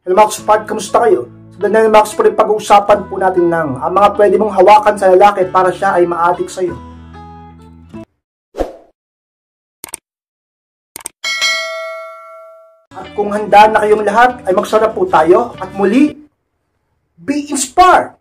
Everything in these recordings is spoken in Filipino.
Mga Spart, kamusta kayo? So, ganyan mga Spart, pag-uusapan po natin ng ang mga pwede mong hawakan sa lalaki para siya ay ma-addict sa'yo. At kung handa na kayong lahat, ay magsarap po tayo at muli, be inspired!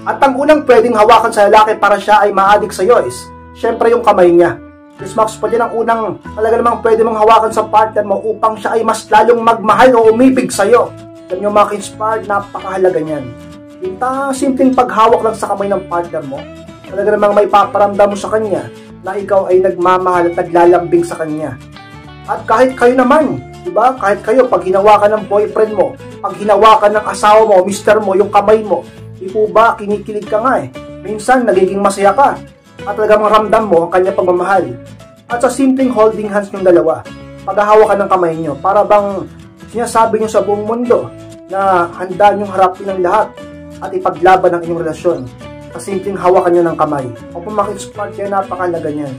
At ang unang pwedeng hawakan sa lalaki para siya ay ma-addict sa'yo is, syempre yung kamay niya. Yes, Max, pwede ang unang talaga namang pwede mong hawakan sa partner mo upang siya ay mas lalong magmahal o umibig sa'yo. Yan yung mga inspired, napakahalaga niyan. Yung simpleng paghawak lang sa kamay ng partner mo, talaga namang may paparamdam mo sa kanya na ikaw ay nagmamahal at naglalambing sa kanya. At kahit kayo naman, diba? Kahit kayo, pag hinawakan ng boyfriend mo, pag hinawakan ng asawa mo, mister mo, yung kamay mo, di po ba, kinikilig ka nga eh. Minsan, nagiging masaya ka. At talagang ramdam mo ang kanya pagmamahal. At sa simpleng holding hands ng dalawa, paghahawakan ng kamay nyo, para bang sinasabi nyo sa buong mundo na handa nyong harapin ang lahat at ipaglaban ang inyong relasyon. Sa simpleng hawakan nyo ng kamay. O kung makikispark kaya napakalaga niyan.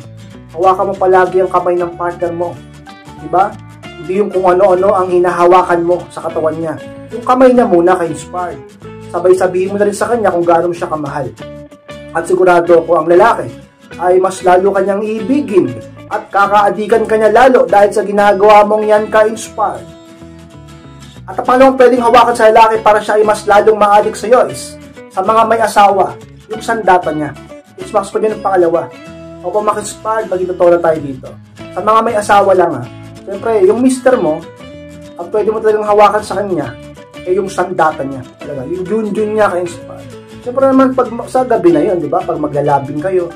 Hawakan mo palagi ang kamay ng partner mo. Diba? Hindi yung kung ano-ano ang hinahawakan mo sa katawan niya. Yung kamay niya muna ka-inspired. Sabay sabihin mo na rin sa kanya kung gaano mo siya kamahal. At sigurado ko ang lalaki ay mas lalo kanyang iibigin at kakaadikan kanya lalo dahil sa ginagawa mong yan ka-inspired. At ang pangalawang pwedeng hawakan sa lalaki para siya ay mas lalong ma-addict sa iyo is sa mga may asawa, yung sandata niya. It's Max ko din ang pangalawa. O kung maki-inspired, maging totoo na tayo dito. Sa mga may asawa lang siyempre, yung mister mo, ang pwede mo talagang hawakan sa kanya yung sandata niya. Talaga, yung junjun niya ka-inspired. Siyempre naman, pag sa gabi na yun, di ba? Pag maglalabing kayo,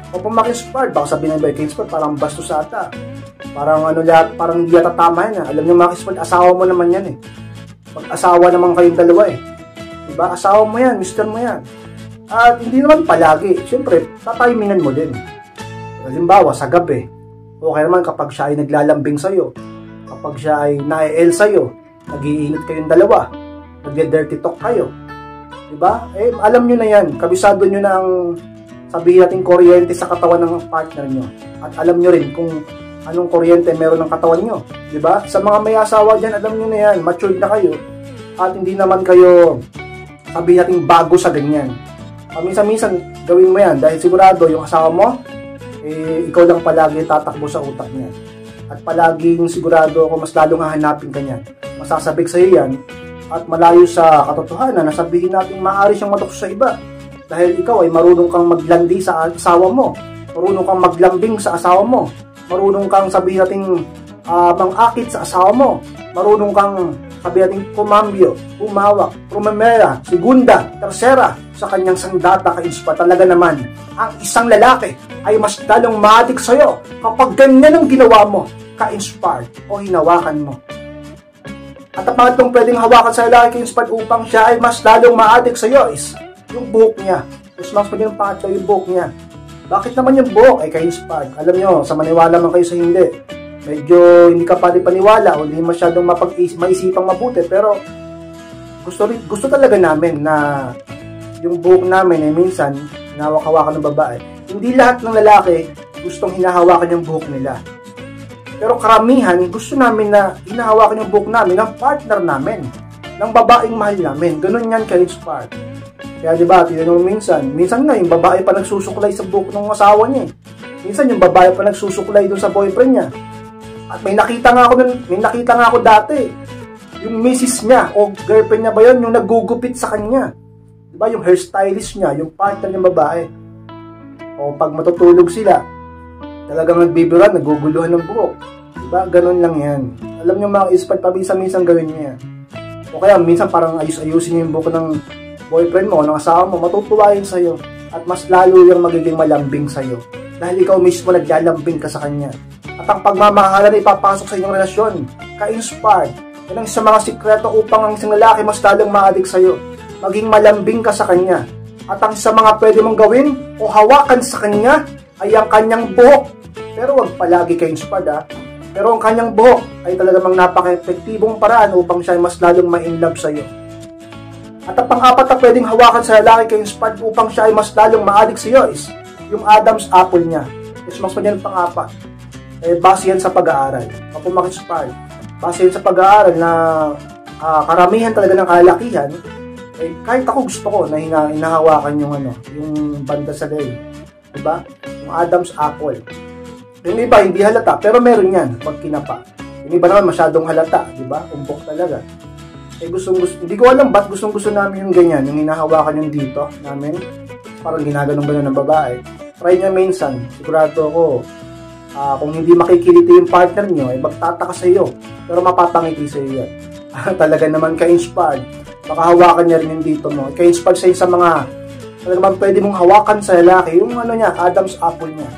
o pag maki-inspired, baka sabihin ng ka-inspired, parang bastos ata. Parang ano lahat, parang hindi yata tama yan. Alam niyo, maki-inspired, asawa mo naman yan eh. Pag-asawa naman kayong dalawa eh. Di ba? Asawa mo yan, mister mo yan. At hindi naman palagi. Siyempre, tatimingan mo din. Halimbawa, sa gabi. Okay naman kapag siya ay naglalambing sa'yo. Kapag siya ay na-el sa'yo. Nag-iinit kayong dalawa, nag-dirty talk kayo, diba? Eh, alam nyo na yan, kabisado nyo na ang sabihin natin kuryente sa katawan ng partner nyo, at alam nyo rin kung anong kuryente meron ng katawan nyo, diba? Sa mga may asawa dyan, alam nyo na yan, matured na kayo, at hindi naman kayo sabihin natin bago sa ganyan. Minsan-minsan gawin mo yan, dahil sigurado yung asawa mo, ikaw lang palagi tatakbo sa utak niya. At palaging sigurado ako mas lalong hahanapin ka niyan. Masasabik sa iyo yan at malayo sa katotohanan na sabihin natin maaari siyang matukso sa iba. Dahil ikaw ay marunong kang maglandi sa asawa mo, marunong kang maglambing sa asawa mo, marunong kang sabihin natin mangakit sa asawa mo, marunong kang sabihin natin kumambyo, umawak, promemera, segunda, tersera sa kanyang sandata ka-inspa. Talaga naman, ang isang lalaki ay mas lalong ma-addict sa'yo kapag ganyan ang ginawa mo, ka-inspired o hinawakan mo. At ang pangatlong pwedeng hawakan sa lalaki ka-inspired upang siya ay mas lalong ma-addict sa'yo is yung buhok niya. Mas pwede yung pangatlo yung buhok niya. Bakit naman yung buhok ay ka-inspired? Alam nyo, sa maniwala man kayo sa hindi, medyo hindi ka paniwala o hindi masyadong maisipang mabuti, pero gusto talaga namin na yung buhok namin ay minsan hinawak-hawakan ng babae. Hindi lahat ng lalaki gustong hinahawakan yung buhok nila. Pero karamihan, gusto namin na hinahawakan yung buhok namin ng partner namin, ng babaeng mahal namin. Ganun yan ka-inspired. Kaya diba, tinanong minsan nga yung babae pa nagsusuklay sa buhok ng asawa niya. Minsan yung babae pa nagsusuklay dun sa boyfriend niya. At may nakita nga ako dati. Yung misis niya o girlfriend niya ba yun, yung nagugupit sa kanya. Diba, yung hairstylist niya, yung partner ng babae. O pag matutulog sila, talagang nagbibiran, naguguluhan ng buhok. Diba? Ganun lang yan. Alam nyo mga ispat, paminsan-minsan gawin nyo yan. O kaya minsan parang ayusin nyo yung buhok ng boyfriend mo, ng asawa mo, matutuwa yun sa'yo. At mas lalo yung magiging malambing sa'yo. Dahil ikaw mismo naglalambing ka sa kanya. At ang pagmamahalan ay ipapasok sa inyong relasyon. Ka-inspired. Yan ang isang mga sikreto upang ang isang lalaki mas lalong ma-addict sa'yo. Maging malambing ka sa kanya. At ang sa mga pwede mong gawin o hawakan sa kanya ay ang kanyang buhok. Pero wag palagi ka-inspired Pero ang kanyang buhok ay talagang napaka-epektibong paraan upang siya mas lalong ma-inlove sa'yo. At ang pang-apat na pwedeng hawakan sa lalaki ka-inspired upang siya ay mas lalong maadik sa iyo is yung Adam's apple niya. Yes, mas yan ang pang-apat. Base yan sa pag-aaral. Kapag ma-inspired, base yan sa pag-aaral na karamihan talaga ng kalalakihan, kahit ako gusto ko na hinahawakan yung yung banda sa leeg. Diba? Yung Adam's apple. Yung iba hindi halata, pero meron yan pag kinapa. Yung iba naman masyadong halata, diba? Umbok talaga. Hindi ko alam ba't gustong-gusto namin yung ganyan, yung hinahawakan yung dito namin. Parang ginaganon ba ng babae. Try nyo minsan, sigurado ako, kung hindi makikiliti yung partner nyo, magtataka sa iyo. Pero mapapangiti sa iyo yan. Talaga naman ka-inspired. Baka hawakan niya rin yung dito mo. Ka-inspired sa iyo sa mga, talaga naman pwede mong hawakan sa lalaki, yung Adam's apple niya.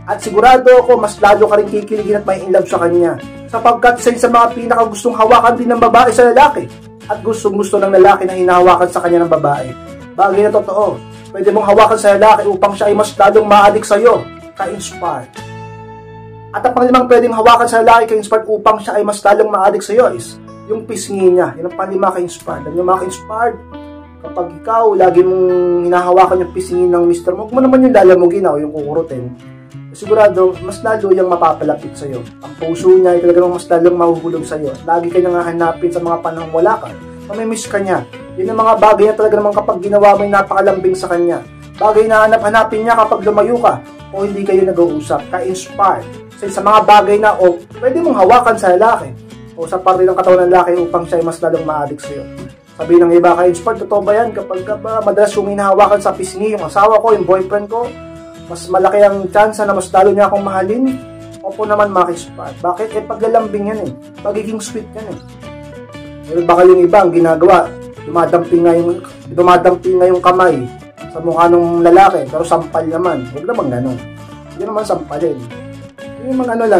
At sigurado ako, mas lalo ka rin kikiligin at may in love sa kanya. Sapagkat sa mga pinaka gustong hawakan din ng babae sa lalaki. At gustong-gusto ng lalaki na hinahawakan sa kanya ng babae. Bagay na totoo. Pwede mong hawakan sa lalaki upang siya ay mas lalong maadik sa iyo. Ka-inspired. At ang panglimang pwedeng hawakan sa lalaki ka-inspired upang siya ay mas lalong maadik sa iyo is yung pisngi niya. Yan ang panglima ka-inspired. Yung mga ka-inspired, kapag ikaw lagi mong hinahawakan yung pisngi ng mister mo, kung naman yung lalamugin o yung kukurutin, sigurado, mas lalo yung mapapalapit sa'yo. Ang puso niya ay talagang mas lalong mahuhulog sa'yo. Lagi ka niyang hahanapin sa mga panahong wala ka. Mamimiss ka niya. Yun ang mga bagay na talaga naman kapag ginawa mo yung napakalambing sa kanya. Bagay na hanap-hanapin niya kapag lumayo ka o hindi kayo nag-uusap. Ka-inspired. Sa mga bagay na pwede mong hawakan sa lalaki o sa parte ng katawan ng lalaki upang siya ay mas lalong maadik sa'yo. Sabi ng iba, ka-inspired, totoo ba yan? Kapag madalas yung hinahawakan sa pisngi, yung asawa ko, yung boyfriend ko, mas malaki ang chance na mas lalo niya akong mahalin. Opo naman, ka-inspired. Bakit? Paglalambing yan pagiging sweet yan Pero baka yung iba ang ginagawa, dumadamping nga yung kamay sa mukha ng lalaki, pero sampal naman. Huwag naman ganun. Hindi naman sampalin. Yung mga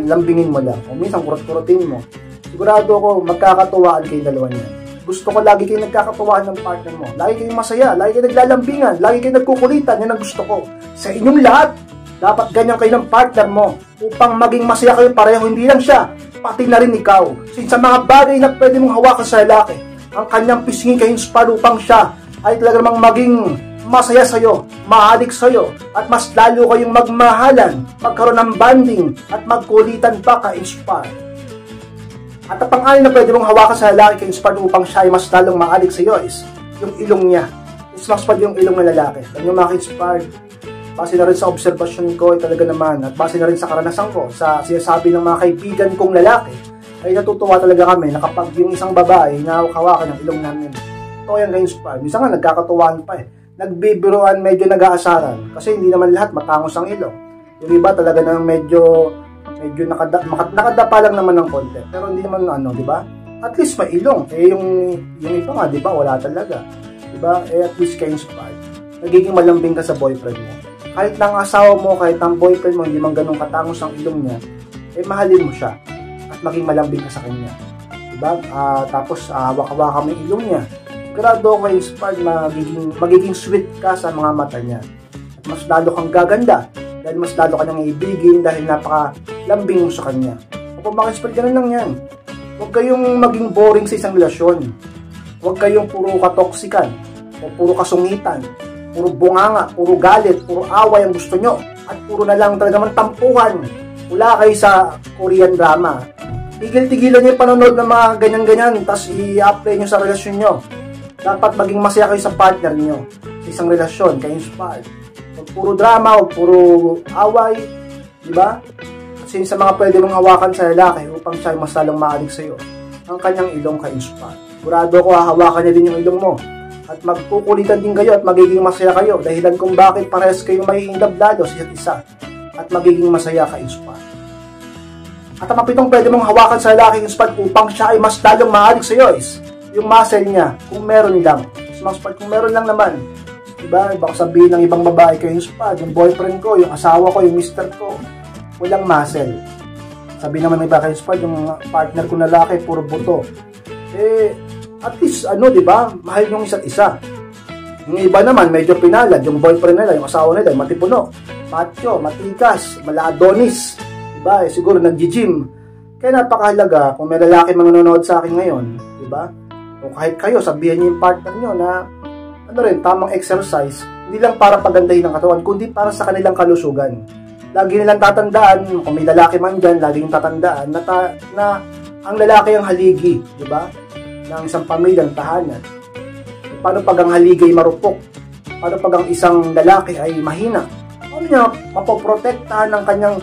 lambingin mo lang. O minsan kurot-kurotin mo. Sigurado ako, magkakatuwaan kayong dalawa niyan. Gusto ko lagi kayo nagkakatuwaan ng partner mo. Lagi kayong masaya, lagi kayong naglalambingan, lagi kayong nagkukulitan. Yan ang gusto ko. Sa inyong lahat, dapat ganyan kayo ng partner mo upang maging masaya kayo pareho. Hindi lang siya, pati na rin ikaw. Sa mga bagay na pwede mong hawakan sa lalaki, ang kanyang pisngin kayo upang siya ay talaga namang maging masaya sa'yo, maadik sa'yo, at mas lalo kayong magmahalan, magkaroon ng bonding, at magkulitan pa ka-inspire. At ang pang-anim na pwede mong hawakan sa lalaki ka-inspired upang siya ay mas lalong maadik sa iyo is yung ilong niya. Mas pwede yung ilong ng lalaki. Yan yung maka-inspired. Base na rin sa obserbasyon ko talaga naman at base na rin sa karanasan ko sa sinasabi ng mga kaibigan kong lalaki ay natutuwa talaga kami na kapag yung isang babae na hawakan yung ilong namin. Ito yung ka-inspired. Minsan nga nagkakatuwaan pa Nagbibiruan, medyo nag-aasaran. Kasi hindi naman lahat matangos ang ilong. Yung iba talaga na medyo nakadapa lang naman ng konti. Pero hindi naman di ba? At least may ilong. Yung iba nga, di ba? Wala talaga. Di ba? At least ka-inspired. Nagiging malambing ka sa boyfriend mo. Kahit lang asawa mo, kahit ang boyfriend mo, hindi man ganun katangos ang ilong niya, mahalin mo siya. At maging malambing ka sa kanya. Di ba? Tapos, hawak-hawak mo yung ilong niya. Sigurado ako inspired, magiging sweet ka sa mga mata niya. At mas lalo kang gaganda. Dahil mas lalo ka niyang ibigin dahil napakalambing mo sa kanya. Kapag maka-inspired, ganun lang yan. Huwag kayong maging boring sa isang relasyon. Huwag kayong puro katoksikan o puro kasungitan, puro bunganga, puro galit, puro away ang gusto nyo. At puro na lang talaga man tampuhan. Wala kayo sa Korean drama. Tigil-tigilan nyo yung panonood ng mga ganyan-ganyan tapos i-apply nyo sa relasyon nyo. Dapat maging masaya kayo sa partner nyo. Sa isang relasyon, ka-inspired. Huwag puro drama, huwag puro away. Diba? Kasi sa mga pwede mong hawakan sa lalaki upang siya ay mas lalong maalig sa iyo, ang kanyang ilong ka-inspired. Sigurado ko hawakan niya din yung ilong mo. At magkukulitan din kayo at magiging masaya kayo. Dahilan kung bakit parehas kayong may in-love lalo sa isa't isa. At magiging masaya ka-inspired. At ang pitong pwede mong hawakan sa lalaki inspired upang siya ay mas lalong maalig sa iyo is yung muscle niya, kung meron lang. Kung meron lang naman. Diba? Baka sabihin ng ibang babae kayo inspired, yung boyfriend ko, yung asawa ko, yung mister ko, walang muscle. Sabi naman ng iba kayo inspired, yung partner ko na lalaki, puro buto. At least, diba? Mahal yung isa't isa. Yung iba naman, medyo pinalad. Yung boyfriend nila, yung asawa nila, matipuno, macho, matikas, malaadonis. Diba? Siguro nag-gym. Kaya napakahalaga, kung may lalaki mga nanonood sa akin ngayon, diba? O kahit kayo, sabihan niyo yung partner nyo na tamang exercise, hindi lang para pagandahin ang katawan, kundi para sa kanilang kalusugan. Lagi nilang tatandaan, kung may lalaki man dyan, lagi nilang tatandaan na ang lalaki ang haligi, di ba? Ng isang pamilya, ng tahanan. Paano pag ang haligi ay marupok? Paano pag ang isang lalaki ay mahina? Paano niya mapoprotektahan ng kanyang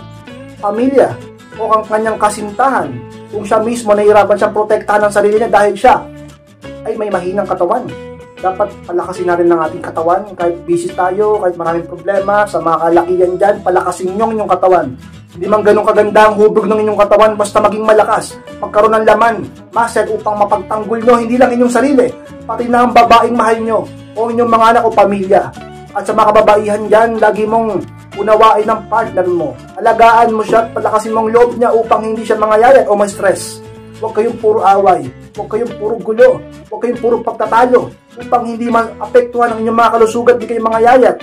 pamilya o ang kanyang kasintahan kung siya mismo nahihirapan siyang protektahan ng sarili niya dahil siya ay may mahinang katawan? Dapat palakasin natin ng ating katawan kahit busy tayo, kahit maraming problema sa mga kalakihan dyan, palakasin nyo ang inyong katawan. Hindi man ganun kaganda ang hubog ng inyong katawan, basta maging malakas, magkaroon ng laman, muscle upang mapagtanggol nyo, hindi lang inyong sarili, pati na ang babaeng mahal nyo o inyong mga anak o pamilya. At sa mga kababaihan dyan, lagi mong unawain ng partner mo, alagaan mo siya at palakasin mong loob niya upang hindi siya mangayayat o ma-stress. Huwag kayong puro away, huwag kayong puro gulo, huwag kayong puro pagtatalo upang hindi maapektuhan ang inyong mga kalusugan, hindi kayo mangayayat.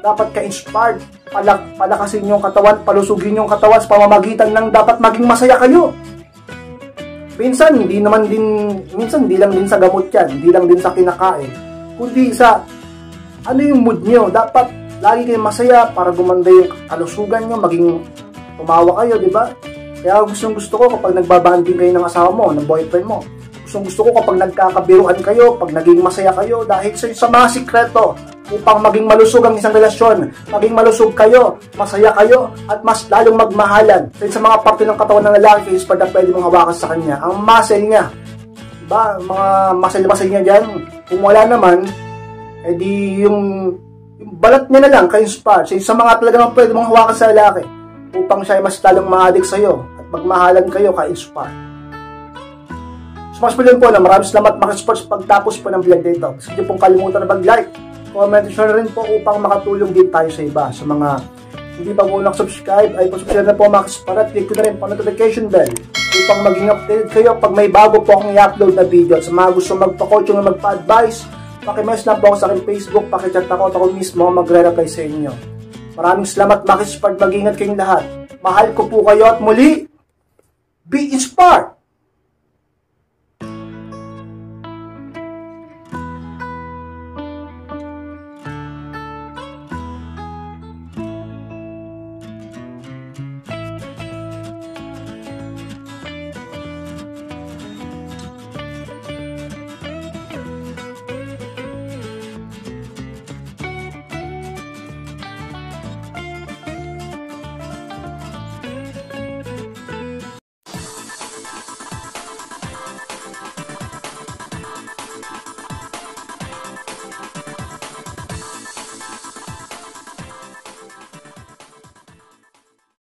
Dapat ka-inspired, palakasin yung katawan, palusugin yung katawan sa pamamagitan ng dapat maging masaya kayo. Minsan, hindi lang din sa gamot yan, hindi lang din sa kinakain, kundi sa yung mood nyo. Dapat lagi kayong masaya para gumanda yung kalusugan nyo, maging tumawa kayo, di ba? Kaya gusto ko kapag nagbabanding kayo ng asawa mo, ng boyfriend mo. Gusto ko kapag nagkakabiruan kayo, pag naging masaya kayo, dahil sa mga sikreto upang maging malusog ang isang relasyon, maging malusog kayo, masaya kayo, at mas lalong magmahalan. Sa mga parte ng katawan ng lalaki is pag pwede mong hawakan sa kanya, ang muscle niya. Diba? Mga muscle niya dyan, kung wala naman, edi yung balat niya na lang, ka-inspire. Sa mga talagang pwede mong hawakan sa lalaki, upang siya ay mas lalong ma-addict sa'yo at magmahalan kayo, ka-inspire. So, mas po na maraming salamat mga sports pagtapos po ng vlog dito. Sige pong kalimutan na mag-like, comment, share rin po upang makatulong din tayo sa iba. Sa mga hindi pa po nakasubscribe, ay pasubscribe na po mga kaspara at click ko na rin po notification bell upang maging updated kayo pag may bago po akong i-upload na video. At sa mga gusto magpa-coaching o magpa-advise, pakimess lang po ako sa aking Facebook, pakichat ako at ako mismo magre-reply sa inyo. Maraming salamat mga kaspara, mag-ingat kayong lahat. Mahal ko po kayo at muli, be inspired!